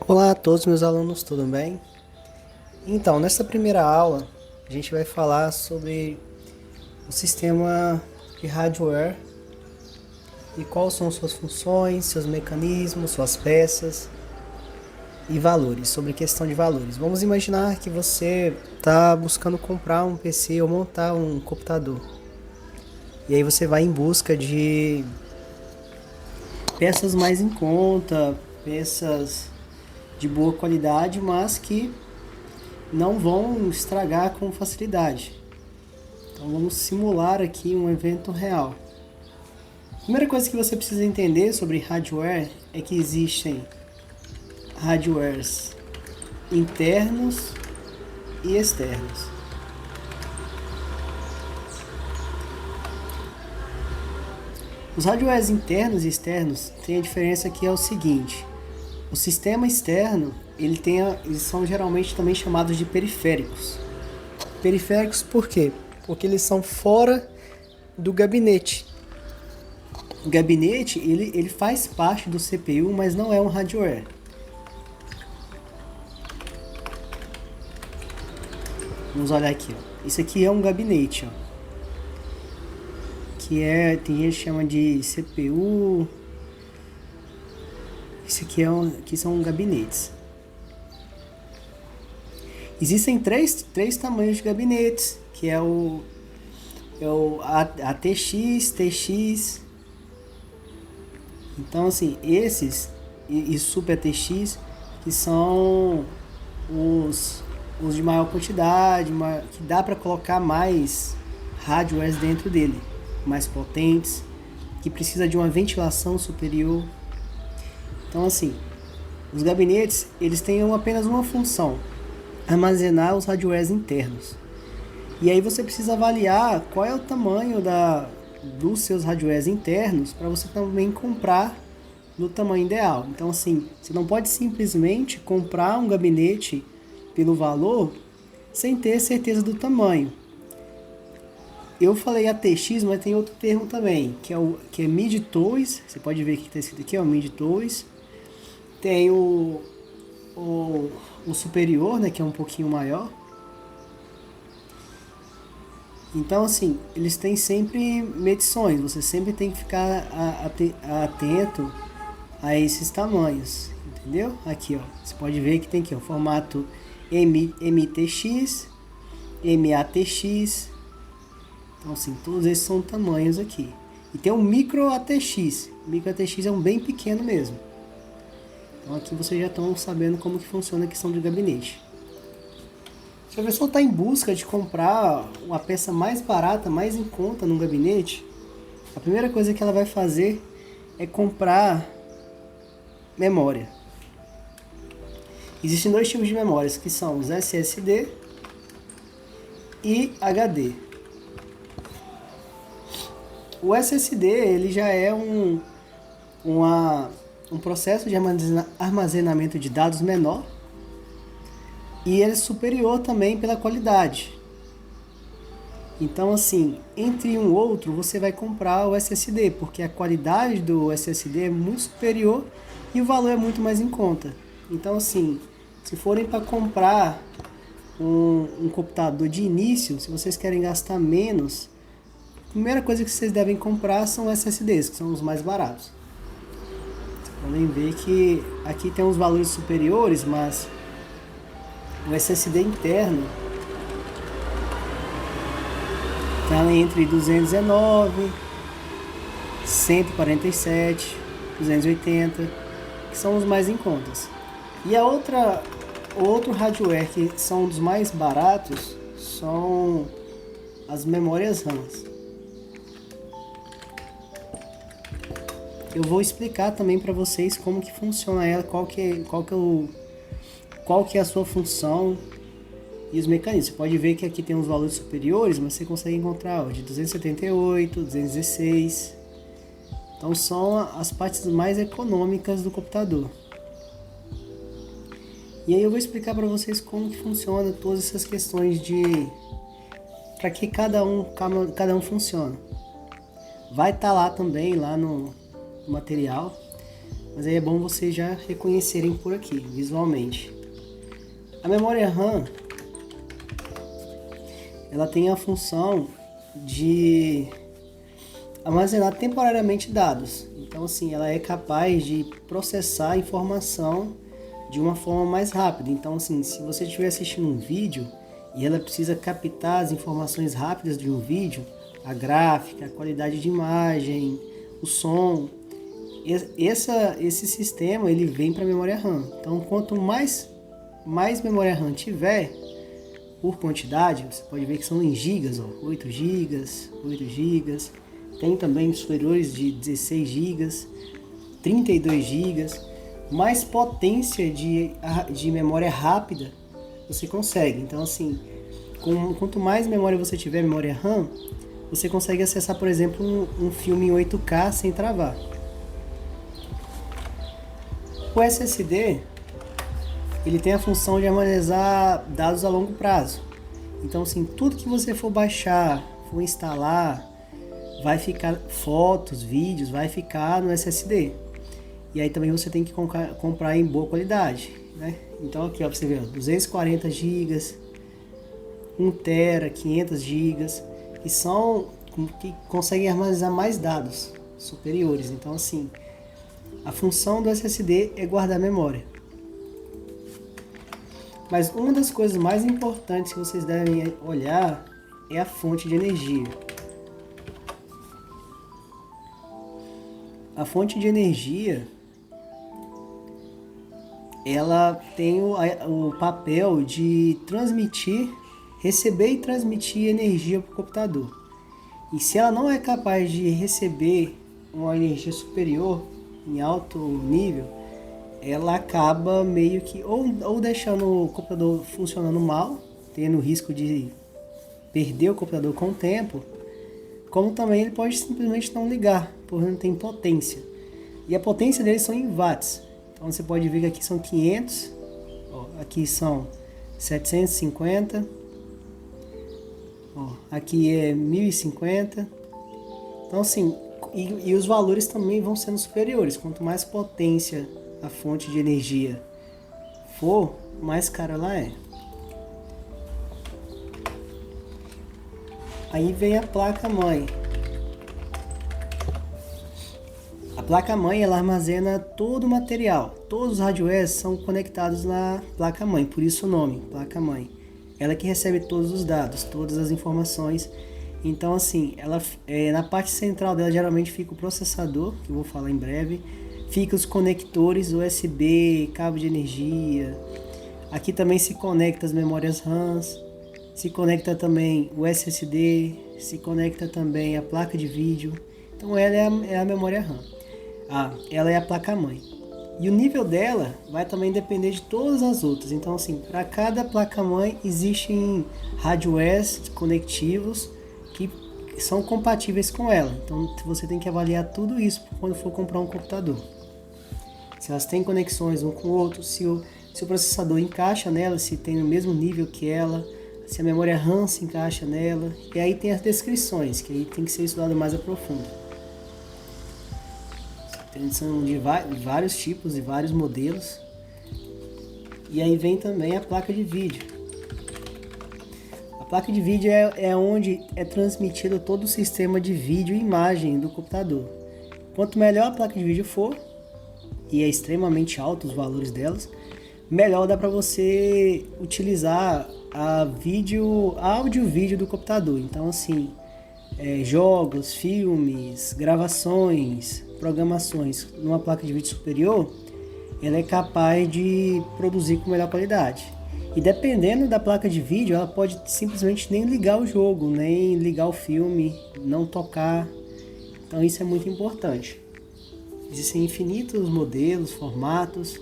Olá a todos meus alunos, tudo bem? Então, nessa primeira aula, a gente vai falar sobre o sistema de hardware e quais são suas funções, seus mecanismos, suas peças e valores, sobre questão de valores. Vamos imaginar que você está buscando comprar um PC ou montar um computador. E aí você vai em busca de peças mais em conta, peças de boa qualidade, mas que não vão estragar com facilidade. Então vamos simular aqui um evento real. A primeira coisa que você precisa entender sobre hardware é que existem hardwares internos e externos. Os hardwares internos e externos têm a diferença que é o seguinte: o sistema externo eles são geralmente também chamados de periféricos. Periféricos por quê? Porque eles são fora do gabinete. O gabinete ele faz parte do CPU, mas não é um hardware. Vamos olhar aqui, ó. Isso aqui é um gabinete, ó. Tem gente que chama de CPU. Isso aqui são gabinetes. Existem três tamanhos de gabinetes, que é o ATX, TX. Então, assim, esses e Super ATX, que são os de maior quantidade, que dá para colocar mais hardwares dentro dele, mais potentes, que precisa de uma ventilação superior. Então, assim, os gabinetes eles têm apenas uma função: armazenar os hardwares internos. E aí você precisa avaliar qual é o tamanho dos seus hardwares internos para você também comprar no tamanho ideal. Então, assim, você não pode simplesmente comprar um gabinete pelo valor sem ter certeza do tamanho. Eu falei ATX, mas tem outro termo também, que é mid-toys. Você pode ver que está escrito aqui, ó, mid-toys. Tem o superior, né, que é um pouquinho maior. Então, assim, eles têm sempre medições. Você sempre tem que ficar atento a esses tamanhos, entendeu? Aqui, ó, você pode ver que tem aqui o formato MTX, MATX. Então, assim, todos esses são tamanhos aqui. E tem o micro ATX. O micro ATX é um bem pequeno mesmo. Então, aqui vocês já estão sabendo como que funciona a questão de gabinete. Se a pessoa está em busca de comprar uma peça mais barata, mais em conta num gabinete, a primeira coisa que ela vai fazer é comprar memória. Existem dois tipos de memórias, que são os SSD e HD. O SSD ele já é um processo de armazenamento de dados menor, e ele é superior também pela qualidade. Então, assim, entre um outro, você vai comprar o SSD, porque a qualidade do SSD é muito superior e o valor é muito mais em conta. Então, assim, se forem para comprar um computador de início, se vocês querem gastar menos, a primeira coisa que vocês devem comprar são SSDs, que são os mais baratos. Vocês podem ver que aqui tem uns valores superiores, mas o SSD interno está entre 219, 147, 280, que são os mais em contas. E outro hardware que são dos mais baratos são as memórias RAMs. Eu vou explicar também para vocês como que funciona ela, qual que é a sua função e os mecanismos. Você pode ver que aqui tem uns valores superiores, mas você consegue encontrar de 278, 216. Então são as partes mais econômicas do computador. E aí eu vou explicar para vocês como que funciona todas essas questões para que cada um funciona. Vai estar lá também, lá no material, mas aí é bom vocês já reconhecerem por aqui, visualmente. A memória RAM, ela tem a função de armazenar temporariamente dados. Então, assim, ela é capaz de processar a informação de uma forma mais rápida. Então, assim, se você estiver assistindo um vídeo e ela precisa captar as informações rápidas de um vídeo, a gráfica, a qualidade de imagem, o som, esse sistema ele vem para a memória RAM. Então, quanto mais memória RAM tiver, por quantidade, você pode ver que são em gigas, 8 gigas, 8 gigas. Tem também superiores de 16 gigas, 32 gigas. Mais potência de memória rápida você consegue. Então, assim, quanto mais memória você tiver, memória RAM, você consegue acessar, por exemplo, um filme em 8K sem travar. O SSD, ele tem a função de armazenar dados a longo prazo. Então, assim, tudo que você for baixar, for instalar, vai ficar fotos, vídeos, vai ficar no SSD. E aí também você tem que comprar em boa qualidade, né? Então aqui, ó, pra você ver, 240 GB, 1 TB, 500 GB, que conseguem armazenar mais dados superiores. Então, assim, a função do SSD é guardar memória. Mas uma das coisas mais importantes que vocês devem olhar é a fonte de energia. A fonte de energia, ela tem o papel de receber e transmitir energia para o computador. E se ela não é capaz de receber uma energia superior, em alto nível, ela acaba meio que ou deixando o computador funcionando mal, tendo o risco de perder o computador com o tempo, como também ele pode simplesmente não ligar, porque não tem potência. E a potência deles são em watts. Então você pode ver que aqui são 500, aqui são 750, aqui é 1050. Então, assim, e os valores também vão sendo superiores. Quanto mais potência a fonte de energia for, mais cara ela é. Aí vem a placa-mãe. A placa-mãe, ela armazena todo o material. Todos os hardwares são conectados na placa-mãe, por isso o nome, placa-mãe. Ela que recebe todos os dados, todas as informações. Então, assim, ela na parte central dela geralmente fica o processador, que eu vou falar em breve. Fica os conectores USB, cabo de energia. Aqui também se conecta as memórias RAMs. Se conecta também o SSD, se conecta também a placa de vídeo. Então ela é a memória RAM. Ela é a placa-mãe. E o nível dela vai também depender de todas as outras. Então, assim, para cada placa-mãe existem hardwares conectivos que são compatíveis com ela. Então você tem que avaliar tudo isso quando for comprar um computador. Se elas têm conexões um com o outro, se o processador encaixa nela, se tem o mesmo nível que ela, se a memória RAM se encaixa nela. E aí tem as descrições, que aí tem que ser estudado mais a profundo. São de vários tipos e vários modelos. E aí vem também a placa de vídeo. A placa de vídeo é onde é transmitido todo o sistema de vídeo e imagem do computador. Quanto melhor a placa de vídeo for, e é extremamente alto os valores delas, melhor dá para você utilizar áudio e vídeo do computador. Então, assim, jogos, filmes, gravações, programações numa placa de vídeo superior, ela é capaz de produzir com melhor qualidade. E dependendo da placa de vídeo, ela pode simplesmente nem ligar o jogo, nem ligar o filme, não tocar. Então isso é muito importante. Existem infinitos modelos, formatos,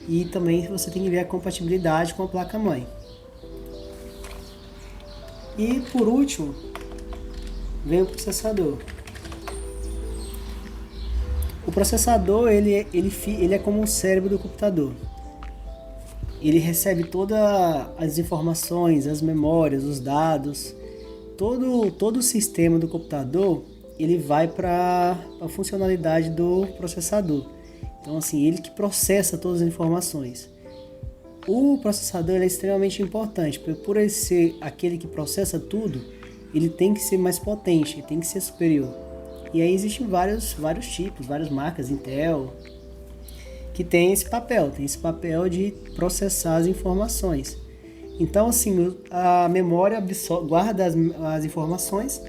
e também você tem que ver a compatibilidade com a placa-mãe. E por último, vem o processador. O processador ele é como o cérebro do computador. Ele recebe todas as informações, as memórias, os dados, todo o sistema do computador, ele vai para a funcionalidade do processador. Então, assim, ele que processa todas as informações. O processador ele é extremamente importante, porque por ele ser aquele que processa tudo, ele tem que ser mais potente, ele tem que ser superior. E aí existem vários tipos, várias marcas, Intel, que tem esse papel de processar as informações. Então, assim, a memória guarda as informações,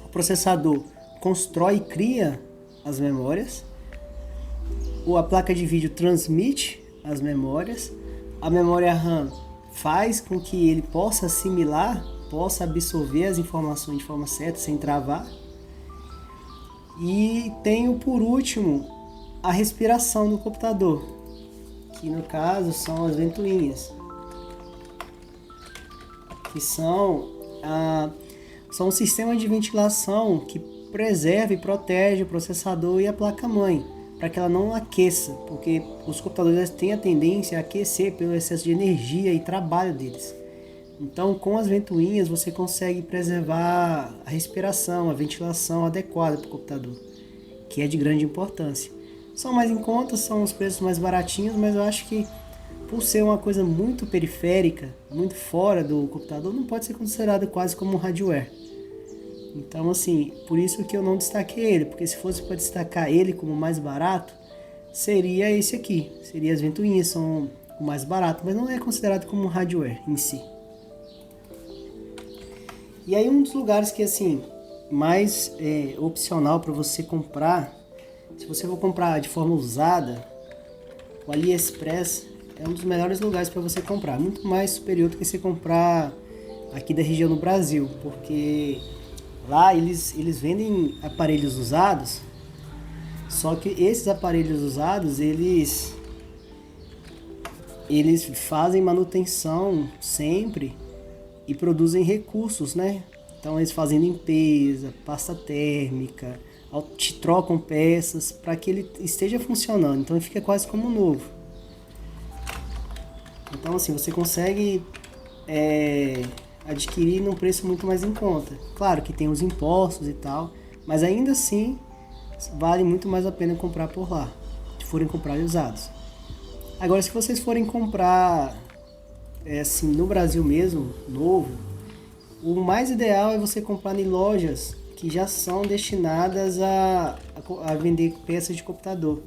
o processador constrói e cria as memórias, a placa de vídeo transmite as memórias, a memória RAM faz com que ele possa assimilar, possa absorver as informações de forma certa, sem travar. E tenho por último a respiração do computador, que no caso são as ventoinhas, que são um sistema de ventilação que preserva e protege o processador e a placa-mãe, para que ela não aqueça, porque os computadores têm a tendência a aquecer pelo excesso de energia e trabalho deles. Então, com as ventoinhas, você consegue preservar a respiração, a ventilação adequada para o computador, que é de grande importância. São mais em conta, são os preços mais baratinhos, mas eu acho que por ser uma coisa muito periférica, muito fora do computador, não pode ser considerado quase como um hardware. Então, assim, por isso que eu não destaquei ele, porque se fosse para destacar ele como mais barato, seria esse aqui. Seria as ventoinhas, são o mais barato, mas não é considerado como um hardware em si. E aí um dos lugares que, assim, mais opcional para você comprar, se você for comprar de forma usada, o AliExpress é um dos melhores lugares para você comprar, muito mais superior do que você comprar aqui da região no Brasil, porque lá eles vendem aparelhos usados, só que esses aparelhos usados, eles fazem manutenção sempre e produzem recursos, né? Então eles fazem limpeza, pasta térmica, te trocam peças para que ele esteja funcionando, então ele fica quase como novo. Então assim, você consegue adquirir num preço muito mais em conta. Claro que tem os impostos e tal, mas ainda assim vale muito mais a pena comprar por lá, se forem comprar usados. Agora, se vocês forem comprar assim, no Brasil mesmo, novo, o mais ideal é você comprar em lojas que já são destinadas a vender peças de computador.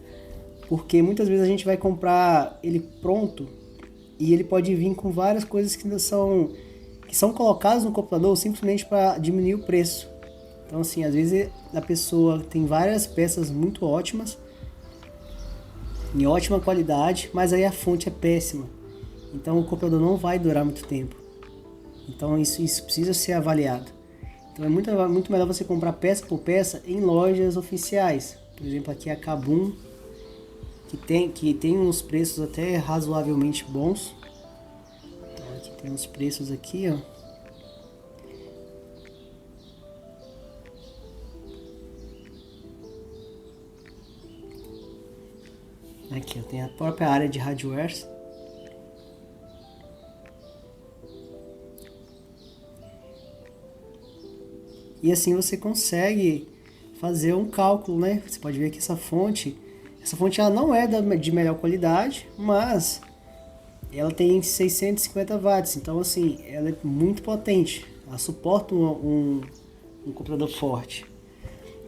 Porque muitas vezes a gente vai comprar ele pronto e ele pode vir com várias coisas que são colocadas no computador simplesmente para diminuir o preço. Então, assim, às vezes a pessoa tem várias peças muito ótimas, em ótima qualidade, mas aí a fonte é péssima. Então o computador não vai durar muito tempo. Então isso precisa ser avaliado. Então é muito melhor você comprar peça por peça em lojas oficiais. Por exemplo, aqui a Kabum, que tem uns preços até razoavelmente bons. Então aqui tem uns preços aqui, ó. Aqui, ó, tem a própria área de hardwares. E assim você consegue fazer um cálculo, né? Você pode ver que essa fonte ela não é de melhor qualidade, mas ela tem 650 watts, então assim, ela é muito potente. Ela suporta um computador forte.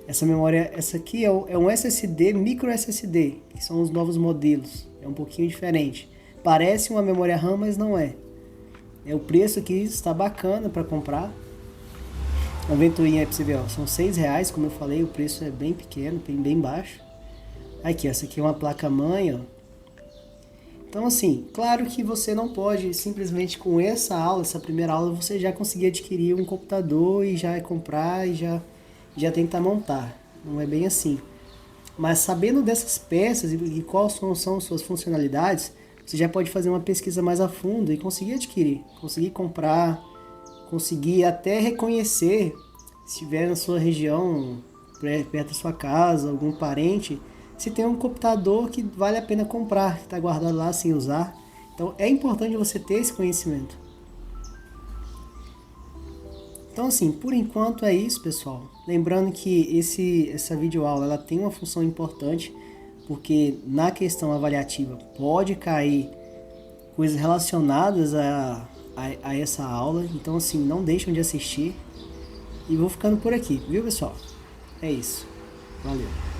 Essa memória, essa aqui é um SSD, micro SSD, que são os novos modelos. É um pouquinho diferente. Parece uma memória RAM, mas não é. O preço aqui está bacana para comprar. A ventoinha aí pra você ver, ó, são R$6, como eu falei, o preço é bem pequeno, bem baixo. Aqui, essa aqui é uma placa-mãe, ó. Então assim, claro que você não pode simplesmente com essa primeira aula, você já conseguir adquirir um computador e já comprar e já tentar montar. Não é bem assim. Mas sabendo dessas peças e quais são suas funcionalidades, você já pode fazer uma pesquisa mais a fundo e conseguir adquirir, conseguir comprar, conseguir até reconhecer, se estiver na sua região, perto da sua casa, algum parente, se tem um computador que vale a pena comprar, que está guardado lá sem usar. Então é importante você ter esse conhecimento. Então assim, por enquanto é isso, pessoal. Lembrando que essa videoaula ela tem uma função importante. porque na questão avaliativa pode cair coisas relacionadas a essa aula. Então, assim, não deixam de assistir. E vou ficando por aqui, viu, pessoal? É isso. Valeu.